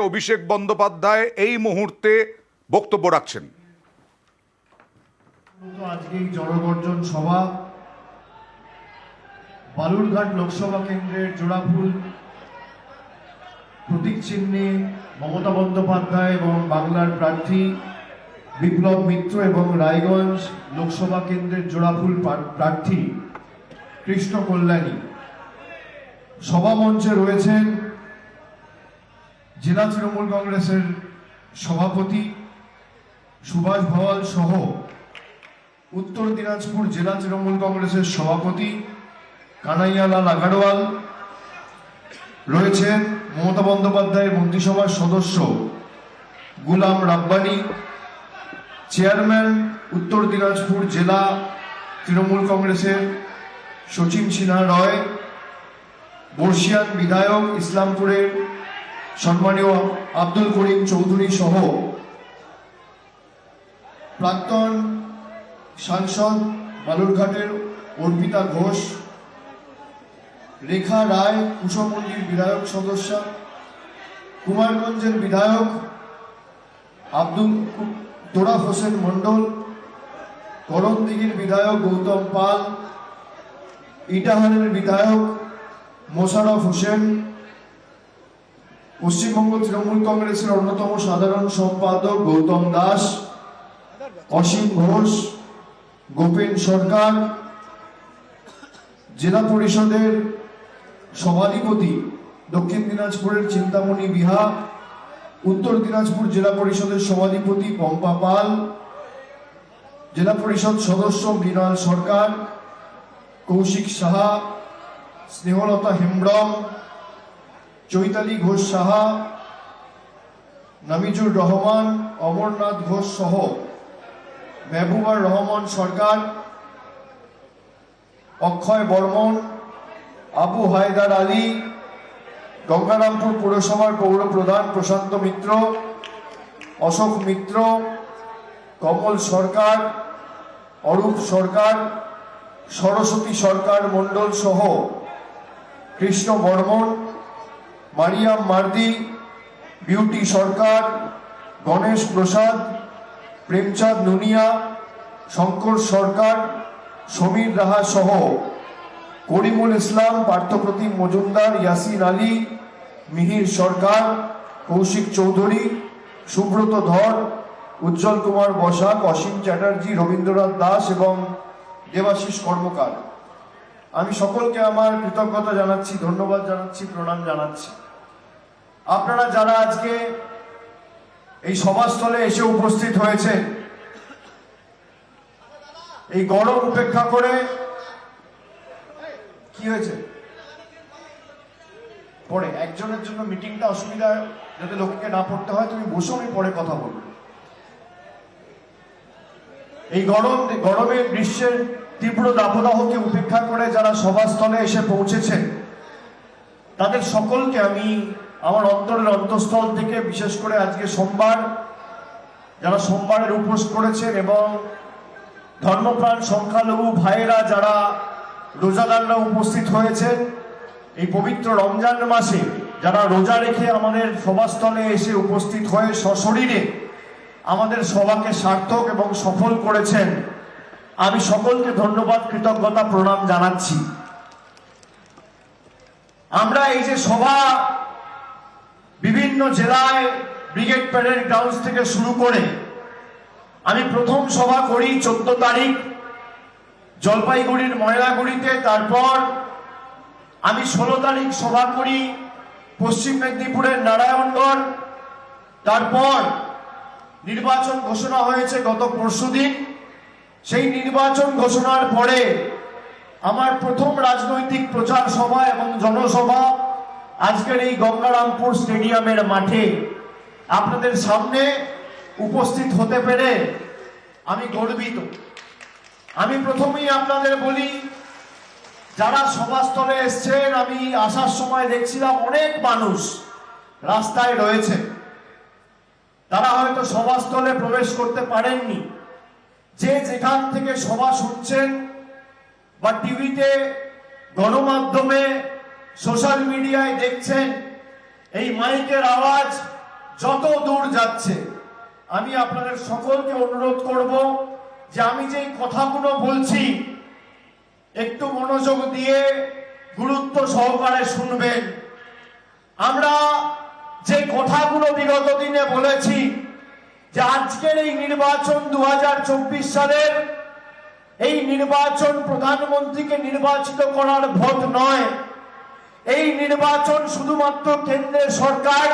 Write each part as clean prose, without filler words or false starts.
অভিষেক বন্দ্যোপাধ্যায় এই মুহূর্তে বক্তব্য রাখছেন। আজকে এই জনগর্জন সভা বালুরঘাট লোকসভা কেন্দ্রের জোড়াফুল প্রতীক চিহ্নে মমতা বন্দ্যোপাধ্যায় এবং বাংলার প্রার্থী বিপ্লব মিত্র এবং রায়গঞ্জ লোকসভা কেন্দ্রের জোড়াফুল প্রার্থী কৃষ্ণ কল্যাণী। সভা মঞ্চে রয়েছেন জেলা তৃণমূল কংগ্রেসের সভাপতি সুভাষ ভাওয়াল সহ উত্তর দিনাজপুর জেলা তৃণমূল কংগ্রেসের সভাপতি কানাইয়ালাল আগারওয়াল, রয়েছেন মমতা বন্দ্যোপাধ্যায়ের মন্ত্রিসভার সদস্য গুলাম রাব্বানি, চেয়ারম্যান উত্তর দিনাজপুর জেলা তৃণমূল কংগ্রেসের সচিন সিনহা রয়, বর্ষিয়ান বিধায়ক ইসলামপুরের সম্মানীয় আব্দুল করিম চৌধুরী সহ প্রাক্তন সাংসদ বালুরঘাটের অর্পিতা ঘোষ, রেখা রায় কুশমন্ডির বিধায়ক সদস্যা, কুমারগঞ্জের বিধায়ক আব্দুল তোরাফ হোসেন মন্ডল, করণদিঘির বিধায়ক গৌতম পাল, ইটাহারের বিধায়ক মোশাররফ হোসেন, পশ্চিমবঙ্গ তৃণমূল কংগ্রেসের অন্যতম সাধারণ সম্পাদক গৌতম দাস, অসীম ঘোষ, গোপেন সরকার, জেলা পরিষদের সভাধিপতি দক্ষিণ দিনাজপুরের চিন্তামণি বিহা, উত্তর দিনাজপুর জেলা পরিষদের সভাধিপতি পম্পা পাল, জেলা পরিষদ সদস্য মৃণাল সরকার, কৌশিক সাহা, স্নেহলতা হেমব্রম, চৈতালি ঘোষ সাহা, নামিজুর রহমান, অমরনাথ ঘোষ সহ মেহবুবার রহমান সরকার, অক্ষয় বর্মন, আবু হায়দার আলী, গঙ্গারামপুর পৌরসভার পৌর প্রধান প্রশান্ত মিত্র, অশোক মিত্র, কমল সরকার, অরূপ সরকার, সরস্বতী সরকার মণ্ডল সহ কৃষ্ণ বর্মন, মারিয়াম মার্দি, বিউটি সরকার, গণেশ প্রসাদ, প্রেমচাঁদ নুনিয়া, শঙ্কর সরকার, সমীর রাহা সহ করিমুল ইসলাম, পার্থপ্রতিম মজুমদার, ইয়াসিন আলী, মিহির সরকার, কৌশিক চৌধুরী, সুব্রত ধর, উজ্জ্বল কুমার বসাক, অসীম চ্যাটার্জি, রবীন্দ্রনাথ দাস এবং দেবাশিস কর্মকার। আমি সকলকে আমার কৃতজ্ঞতা জানাচ্ছি, ধন্যবাদ জানাচ্ছি, প্রণাম জানাচ্ছি। আপনারা যারা আজকে এই সভাস্থলে এসে উপস্থিত হয়েছেন, এই গরম উপেক্ষা করে, কি হয়েছে পরে একজনের জন্য মিটিংটা অসুবিধা, যাতে লোককে না পড়তে হয়, তুমি বসো, আমি পরে কথা বলবো। এই গরমে গ্রীষ্মের তীব্র দাবদাহকে উপেক্ষা করে যারা সভাস্থলে এসে পৌঁছেছেন, তাদের সকলকে আমি আমার অন্তরের অন্তঃস্থল থেকে, বিশেষ করে আজকে সোমবার, যারা সোমবারের উপোস করেছেন এবং ধর্মপ্রাণ সংখ্যালঘু ভাইয়েরা যারা রোজাদাররা উপস্থিত হয়েছেন, এই পবিত্র রমজান মাসে যারা রোজা রেখে আমাদের সভাস্থলে এসে উপস্থিত হয়ে সশরীরে আমাদের সভাকে সার্থক এবং সফল করেছেন, আমি সকলকে ধন্যবাদ, কৃতজ্ঞতা, প্রণাম জানাচ্ছি। আমরা এই যে সভা বিভিন্ন জেলায় ব্রিগেড প্যারেড গ্রাউন্ড থেকে শুরু করে, আমি প্রথম সভা করি 14 তারিখ জলপাইগুড়ির ময়নাগুড়িতে, তারপর আমি 16 তারিখ সভা করি পশ্চিম মেদিনীপুরের নারায়ণগড়, তারপর নির্বাচন ঘোষণা হয়েছে গত পরশুদিন। সেই নির্বাচন ঘোষণার পরে আমার প্রথম রাজনৈতিক প্রচার সভা এবং জনসভা আজকের এই গঙ্গারামপুর স্টেডিয়ামের মাঠে আপনাদের সামনে উপস্থিত হতে পেরে আমি গর্বিত। আমি প্রথমেই আপনাদের বলি, যারা সভাস্থলে এসছেন, আমি আসার সময় দেখছিলাম অনেক মানুষ রাস্তায় রয়েছে, তারা হয়তো সভাস্থলে প্রবেশ করতে পারেননি। যে যেখান থেকে সভা শুনছেন বা টিভিতে, গণমাধ্যমে, সোশ্যাল মিডিয়ায় দেখছেন, এই মাইকের আওয়াজ যত দূর যাচ্ছে, আমি আপনাদের সকলকে অনুরোধ করব যে আমি যে কথাগুলো বলছি একটু মনোযোগ দিয়ে গুরুত্ব সহকারে শুনবেন। আমরা যে কথাগুলো বিগত দিনে বলেছি যে আজকের এই নির্বাচন 2024 সালের এই নির্বাচন প্রধানমন্ত্রীকে নির্বাচিত করার ভোট নয়। এই নির্বাচন শুধুমাত্র কেন্দ্রের সরকার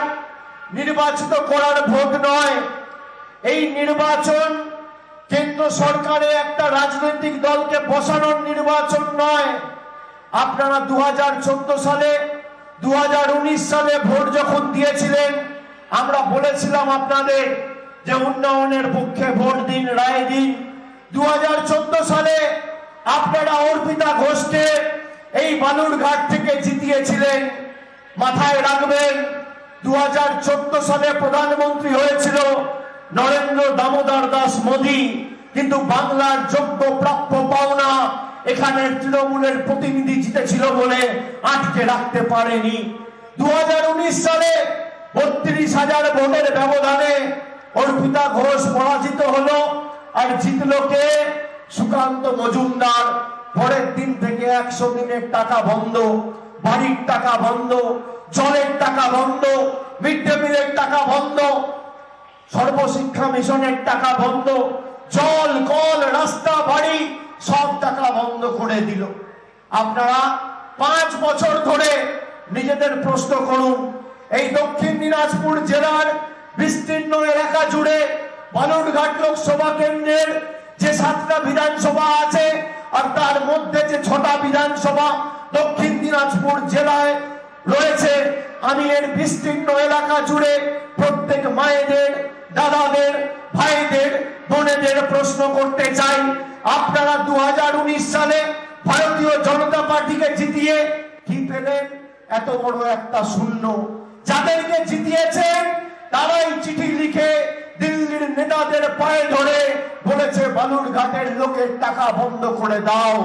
নির্বাচিত করার ভোট নয়। এই নির্বাচন কেন্দ্র সরকারে একটা রাজনৈতিক দলকে বসানোর নির্বাচন নয়। আপনারা 2014 সালে 2019 সালে ভোট যখন দিয়েছিলেন, আমরা বলেছিলাম আপনাদের যে উন্নয়নের পক্ষে ভোট দিন, রায় দিন। 2014 সালে আপনারা অর্পিতা ঘোষকে এই বালুরঘাট থেকে জিতিয়েছিলেন। মাথায় রাখবেন, 2014 সালে প্রধানমন্ত্রী হয়েছিল নরেন্দ্র দামোদর দাস মোদী, কিন্তু বাংলার যোগ্য প্রাপ্য পাওনা এখানের তৃণমূলের প্রতিনিধি জিতেছিল বলে আটকে রাখতে পারেনি। 2019 সালে 32,000 ভোটের ব্যবধানে অর্পিতা ঘোষ পরাজিত হলো, আর জিতল কে? সুকান্ত মজুমদার। পরের দিন থেকে 100 দিনের টাকা বন্ধ, বাড়ির টাকা বন্ধ, জলের টাকা বন্ধ, মিড ডে মিলের টাকা বন্ধ, সর্বশিক্ষা মিশনের টাকা বন্ধ, জল, কল, রাস্তা, বাড়ি সব টাকা বন্ধ করে দিল। আপনারা 5 বছর ধরে নিজেদের প্রশ্ন করুন, এই দক্ষিণ দিনাজপুর জেলার বিস্তীর্ণ এলাকা জুড়ে বালুরঘাট লোকসভা কেন্দ্রের যে 7টা বিধানসভা আছে, আর তার মধ্যে যে 6টা বিধানসভা দক্ষিণ দিনাজপুর জেলায় রয়েছে, আমি এর বিস্তীর্ণ এলাকা জুড়ে প্রত্যেক মায়েদের, দাদাদের, ভাইদের, বোনেদের প্রশ্ন করতে চাই, আপনারা 2019 সালে ভারতীয় জনতা পার্টিকে জিতিয়ে কি পেলেন? এত বড় একটা শূন্য। যাদেরকে জিতিয়েছেন তারাই চিঠি লিখে দিল্লির নেতাদের পায়ে ধরে বলেছে বালুরঘাটের লোকের টাকা বন্ধ করে দাও,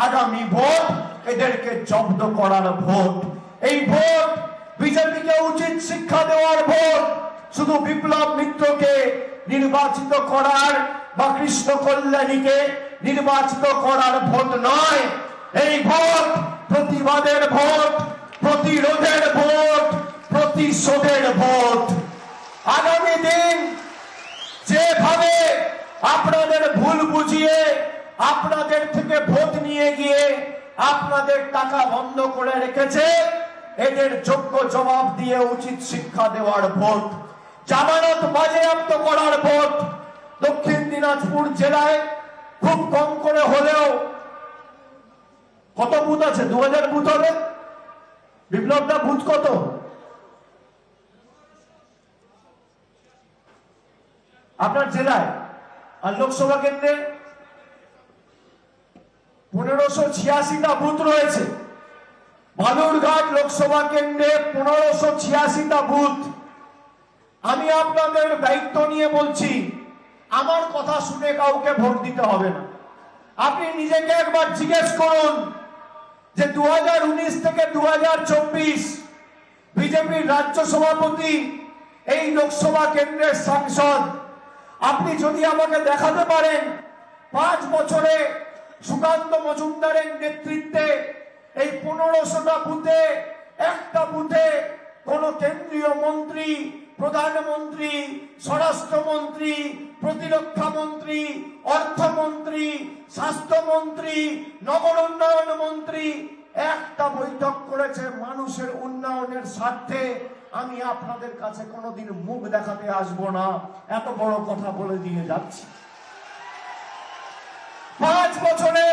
আগামী ভোট এদেরকে জব্দ করার ভোট। এই ভোট বিজেপিকে উচিত শিক্ষা দেওয়ার ভোট, শুধু বিপ্লব মিত্রকে নির্বাচিত করার বা কৃষ্ণ কল্যাণীকে নির্বাচিত করার ভোট নয়। এই ভোট প্রতিবাদের ভোট, প্রতিরোধের ভোট, প্রতিশোধের ভোট। আগামী দিন যেভাবে আপনাদের ভুল বুঝিয়ে আপনাদের থেকে ভোট নিয়ে গিয়ে আপনাদের টাকা বন্ধ করে রেখেছে, এদের যোগ্য জবাব দিয়ে উচিত শিক্ষা দেওয়ার ভোট, জামানত বাজেয়াপ্ত করার ভোট। দক্ষিণ দিনাজপুর জেলায় খুব কম করে হলেও কত বুথ আছে? 2000 বুথ হবে। বিপ্লবটা বুথ কত? আপনার জেলায় আর লোকসভা কেন্দ্রে 1586টা বুথ রয়েছে। বালুরঘাট লোকসভা কেন্দ্রে 1586টা বুথ। আমি আপনাদের দায়িত্ব নিয়ে বলছি, আমার কথা শুনে কাউকে ভোট দিতে হবে না। আপনি নিজেকে একবার জিজ্ঞেস করুন যে 2019 থেকে 2024 বিজেপির রাজ্য সভাপতি, এই লোকসভা কেন্দ্রের সাংসদ, আপনি যদি আমাকে দেখাতে পারেন 5 বছরে সুকান্ত মজুমদারের নেতৃত্বে এই 1500টা বুথে একটা বুথে কোন কেন্দ্রীয় মন্ত্রী, প্রধানমন্ত্রী, স্বরাষ্ট্রমন্ত্রী, প্রতিরক্ষা মন্ত্রী, অর্থমন্ত্রী, স্বাস্থ্যমন্ত্রী, নগর উন্নয়ন মন্ত্রী একটা বৈঠক করেছে মানুষের উন্নয়নের স্বার্থে, আমি আপনাদের কাছে কোনোদিন মুখ দেখাতে আসবো না, এত বড় কথা বলে দিয়ে যাচ্ছি। 5 বছরে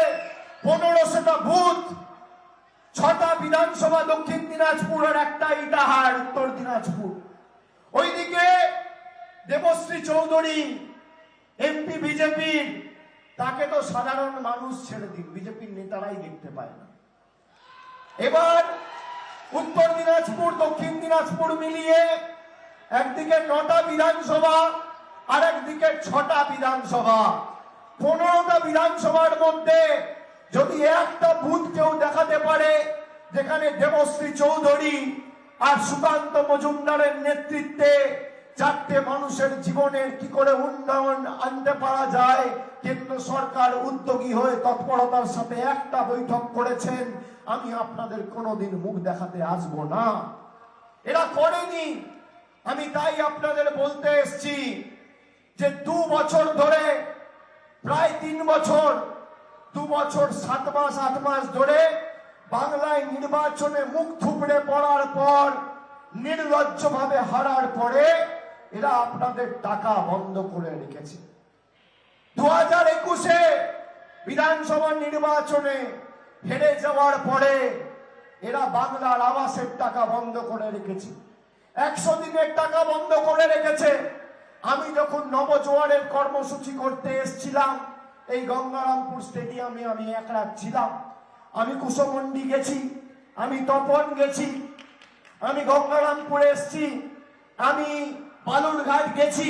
1500টা বুথ, 6টা বিধানসভা দক্ষিণ দিনাজপুর আর একটা ইটাহার উত্তর দিনাজপুর। ওইদিকে দেবশ্রী চৌধুরী এমপি বিজেপির, তাকে তো সাধারণ মানুষ ছেড়ে দিন, বিজেপির নেতারাই দেখতে পায় না। এবার উত্তর দিনাজপুর দক্ষিণ দিনাজপুর মিলিয়ে একদিকে 9টা বিধানসভা আর একদিকে 6টা বিধানসভা, 15টা বিধানসভার মধ্যে যদি একটা বুথ কেউ দেখাতে পারে যেখানে দেবশ্রী চৌধুরী আর সুকান্ত মজুমদারের নেতৃত্বে চারটে মানুষের জীবনের কি করে উন্নয়ন আনতে পারা যায় কেন্দ্র সরকার উদ্যোগী হয়ে তৎপরতার সাথে একটা বৈঠক করেছেন। আমি আপনাদের কোনোদিন মুখ দেখাতে আসবো না, এরা করেনি। আমি তাই আপনাদের বলতে এসছি যে 2 বছর ধরে, প্রায় 3 বছর, 2 বছর 7 মাস 8 মাস ধরে বাংলায় নির্বাচনে মুখ থুবড়ে পড়ার পর, নির্লজ্জভাবে হারার পরে এরা আপনাদের টাকা বন্ধ করে রেখেছে। 2021-এ বিধানসভা নির্বাচনে হেরে যাওয়ার পরে এরা বাংলার আবাসের টাকা বন্ধ করে রেখেছে, 100 দিনের টাকা বন্ধ করে রেখেছে। আমি যখন নবজোয়ারের কর্মসূচি করতে এসেছিলাম এই গঙ্গারামপুর স্টেডিয়ামে, আমি এক রাত ছিলাম। আমি কুশমন্ডি গেছি, আমি তপন গেছি, আমি গঙ্গারামপুরে এসেছি, আমি বালুরঘাট গেছি।